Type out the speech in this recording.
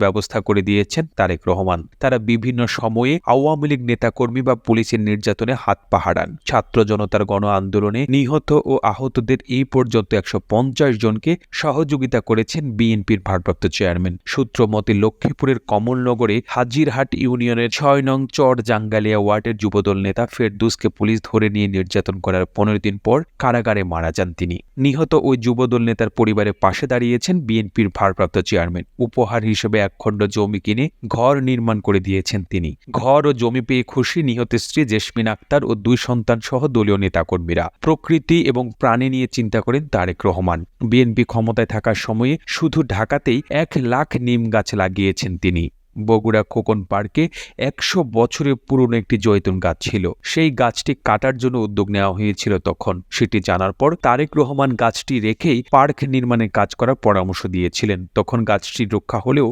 ব্যবস্থা করে দিয়েছেন তারেক রহমান। তারা বিভিন্ন সময়ে আওয়ামী লীগ নেতাকর্মী বা পুলিশের নির্যাতনে হাত পা হারান। ছাত্র জনতার গণ আন্দোলনে নিহত ও আহতদের এই পর্যন্ত 150 জনকে সহযোগিতা করেছেন বিএনপির ভারপ্রাপ্ত চেয়ারম্যান। সূত্র মতে লক্ষ্মীপুরের কমলনগরে হাজিরহাট ইউনিয়নের 6 নং চর জাঙ্গালিয়া ওয়ার্ডের যুবদল নেতা ফেরদৌসকে পুলিশ ধরে নিয়ে নির্যাতন করার 15 দিন পর কারাগারে মারা যান তিনি। নিহত ওই যুবদল নেতার পরিবারের পাশে দাঁড়িয়েছেন বিএনপির ভারপ্রাপ্ত চেয়ারম্যান। উপহার হিসেবে 1 খণ্ড জমি কিনে ঘর নির্মাণ করে দিয়েছেন তিনি। ঘর ও জমি পেয়ে খুশি নিহতের স্ত্রী জেসমিন আক্তার ও 2 সন্তান সহ দলীয় নেতাকর্মীরা। প্রকৃতি এবং প্রাণী নিয়ে চিন্তা করেন তারেক রহমান। বিএনপি ক্ষমতায় থাকার সময়ে শুধু ঢাকাতেই 1 লাখ নিম গাছ লাগিয়েছেন তিনি। বগুড়া খোকন পার্কে 100 বছরের পুরনো একটি জৈতুন গাছ ছিল। সেই গাছটি কাটার জন্য উদ্যোগ নেওয়া হয়েছিল তখন। সেটি জানার পর তারেক রহমান গাছটি রেখেই পার্ক নির্মাণের কাজ করার পরামর্শ দিয়েছিলেন। তখন গাছটি রক্ষা হলেও